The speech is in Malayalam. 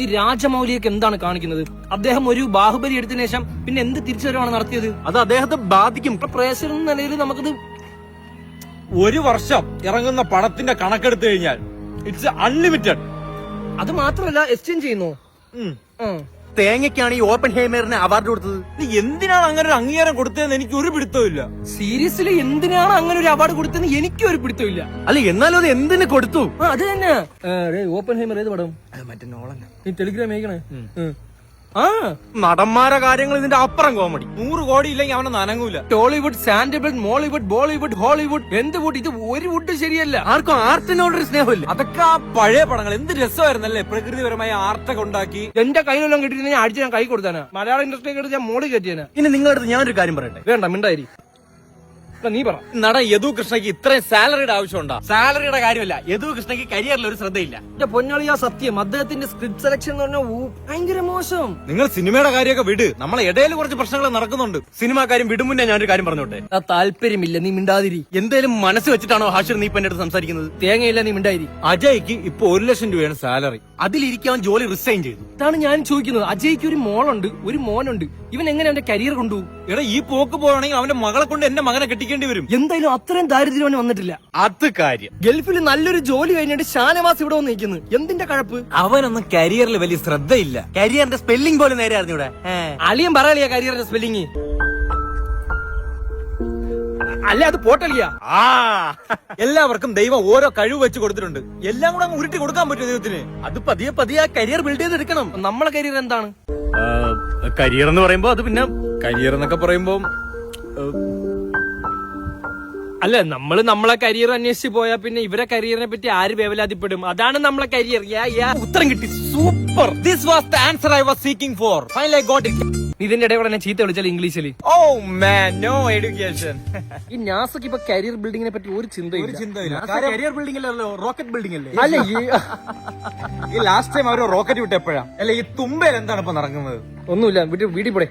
ഈ രാജമൗലിയൊക്കെ എന്താണ് കാണിക്കുന്നത്? അദ്ദേഹം ഒരു ബാഹുബലി എടുത്തതിനു ശേഷം പിന്നെ എന്ത് തിരിച്ചുവരവാണ് നടത്തിയത്? അത് അദ്ദേഹത്തെ ബാധിക്കും. പ്രേക്ഷകർ എന്ന നിലയിൽ നമുക്കത് ഒരു വർഷം ഇറങ്ങുന്ന പടത്തിന്റെ കണക്കെടുത്തു കഴിഞ്ഞാൽ ഇറ്റ്സ് അൺലിമിറ്റഡ്. അത് മാത്രമല്ല എക്സ്ചേഞ്ച് ചെയ്യുന്നു. തേങ്ങയ്ക്കാണ് ഈ ഓപ്പൺ ഹേമറിന് അവാർഡ് കൊടുത്തത്. നീ എന്തിനാണ് അങ്ങനെ ഒരു അംഗീകാരം കൊടുത്തതെന്ന് എനിക്ക് ഒരു പിടുത്തമില്ല. സീരിയസ്ലി എന്തിനാണ് അങ്ങനെ ഒരു അവാർഡ് കൊടുത്തതെന്ന് എനിക്കും ഒരു പിടുത്തമില്ല. അല്ല, എന്നാലും അത് എന്തിനു കൊടുത്തു? അത് തന്നെ. ഓപ്പൺ ഹേമർ ഏത് പടം? മറ്റേ നോളല്ല. നീ ടെലിഗ്രാം അയക്കണേ. നടന്മാരെ കാര്യങ്ങൾ ഇതിന്റെ അപ്പുറം കോമഡി. 100 കോടി ഇല്ലെങ്കിൽ അവനെ നനങ്ങൂല. ടോളിവുഡ്, സാൻഡൽവുഡ്, മോളിവുഡ്, ബോളിവുഡ്, ഹോളിവുഡ്, എന്ത് വുഡ്, ഇത് ഒരു വുഡ് ശരിയല്ല. ആർക്കും ആർട്ടിനോടൊരു സ്നേഹമില്ല. അതൊക്കെ ആ പഴയ പടങ്ങൾ എന്ത് രസമായിരുന്നല്ലേ, പ്രകൃതിപരമായ ആർട്ടൊക്കെ ഉണ്ടാക്കി. എന്റെ കയ്യിലെല്ലാം കിട്ടിയിട്ട് ഞാൻ അടിച്ച് ഞാൻ കൈ കൊടുത്താനാ. മലയാള ഇൻഡസ്ട്രിയെ എടുത്ത് ഞാൻ മോളി കയറ്റിയാനാ. ഇനി നിങ്ങളുടെ അടുത്ത് ഞാനൊരു കാര്യം പറയട്ടെ. വേണ്ട, മിണ്ടായി. നീ പറ. നടൻ യദു കൃഷ്ണയ്ക്ക് ഇത്രയും സാലറിയുടെ ആവശ്യമുണ്ടോ? സാലറിയുടെ കാര്യമല്ല, യദു കൃഷ്ണയ്ക്ക് കരിയറിൽ ഒരു ശ്രദ്ധയില്ല. എന്റെ പൊന്നാളിയാ സത്യം, അദ്ദേഹത്തിന്റെ സ്ക്രിപ്റ്റ് സെലക്ഷൻ എന്ന് പറഞ്ഞാൽ ഭയങ്കര മോശം. നിങ്ങൾ സിനിമയുടെ കാര്യമൊക്കെ വിട്, നമ്മളെ ഇടയിൽ കുറച്ച് പ്രശ്നങ്ങൾ നടക്കുന്നുണ്ട്. സിനിമാ കാര്യം വിടും മുന്നേ ഞാനൊരു കാര്യം പറഞ്ഞോട്ടെ. താല്പര്യമില്ല, നീ മിണ്ടാതിരി. എന്തേലും മനസ്സ് വെച്ചിട്ടാണോ ഹാഷിർ നീ ഇപ്പൊ എന്റെ അടുത്ത് സംസാരിക്കുന്നത്? തേങ്ങയില്ല, നീ മിണ്ടാതിരി. അജയ്ക്ക് ഇപ്പൊ 1 ലക്ഷം രൂപയാണ് സാലറി. അതിലിരിക്കാൻ ജോലി റിസൈൻ ചെയ്തു. ഇതാണ് ഞാൻ ചോദിക്കുന്നത്. അജയ്ക്ക് ഒരു മോളുണ്ട്, ഒരു മോനുണ്ട്. ഇവൻ എങ്ങനെ അവന്റെ കരിയർ കൊണ്ടുപോകും? എടാ, ഈ പോക്ക് പോവാണെങ്കിൽ അവന്റെ മകളെ കൊണ്ട് എന്റെ മകനെ കെട്ടിക്കേണ്ടി വരും. എന്തായാലും അത്രയും ദാരിദ്ര്യം അവന് വന്നിട്ടില്ല. അത് കാര്യം. ഗൾഫിൽ നല്ലൊരു ജോലി കഴിഞ്ഞിട്ട് ഷാനവാസ് ഇവിടെ വന്ന് നിൽക്കുന്നു. എന്തിന്റെ കഴപ്പ്? അവനൊന്നും കരിയറിൽ വലിയ ശ്രദ്ധയില്ല. കരിയറിന്റെ സ്പെല്ലിംഗ് പോലും നേരെ അറിഞ്ഞൂടെ. അളിയൻ പറയാളിയാ കരിയറിന്റെ സ്പെല്ലിങ്. അല്ല, അത് പോട്ടളിയാ. എല്ലാവർക്കും ദൈവം ഓരോ കഴിവ് വെച്ച് കൊടുത്തിട്ടുണ്ട്. എല്ലാം കൂടെ അങ്ങ് ഉരുട്ടി കൊടുക്കാൻ പറ്റും ദൈവത്തിന്. അത് പതിയെ പതിയെ ആ കരിയർ ബിൽഡ് ചെയ്തെടുക്കണം. നമ്മളെ കരിയർ എന്താണ്? കരിയർ എന്ന് പറയുമ്പോ അത് പിന്നെ കരിയർ എന്നൊക്കെ പറയുമ്പോ അല്ല, നമ്മളെ കരിയർ അന്വേഷിച്ച് പോയാ പിന്നെ ഇവരെ കരിയറിനെ പറ്റി ആര് വേവലാതിപ്പെടും? അതാണ് നമ്മളെ കരിയർ. ഉത്തരം കിട്ടി. Super. This was the answer I was seeking four. Finally I got it. ഇതിന്റെ ഇടയിൽ കൂടെ ചീത്ത വിളിച്ചാൽ ഇംഗ്ലീഷിൽ. ഓ മാൻ, നോ എഡ്യൂക്കേഷൻ. ഈ നാസക്ക് ഇപ്പൊ കരിയർ ബിൽഡിങ്ങിനെ പറ്റി ഒരു ചിന്തയില്ല. കരിയർ ബിൽഡിംഗ് അല്ലല്ലോ, റോക്കറ്റ് ബിൽഡിംഗ് അല്ലേ? അല്ല, ഈ ലാസ്റ്റ് ടൈം അവര് റോക്കറ്റ് വിട്ട് എപ്പോഴാ? അല്ല, ഈ തുമ്പയിൽ എന്താണ് ഇപ്പൊ നടക്കുന്നത്? ഒന്നുമില്ല, വീട്ടിൽ പോടെ.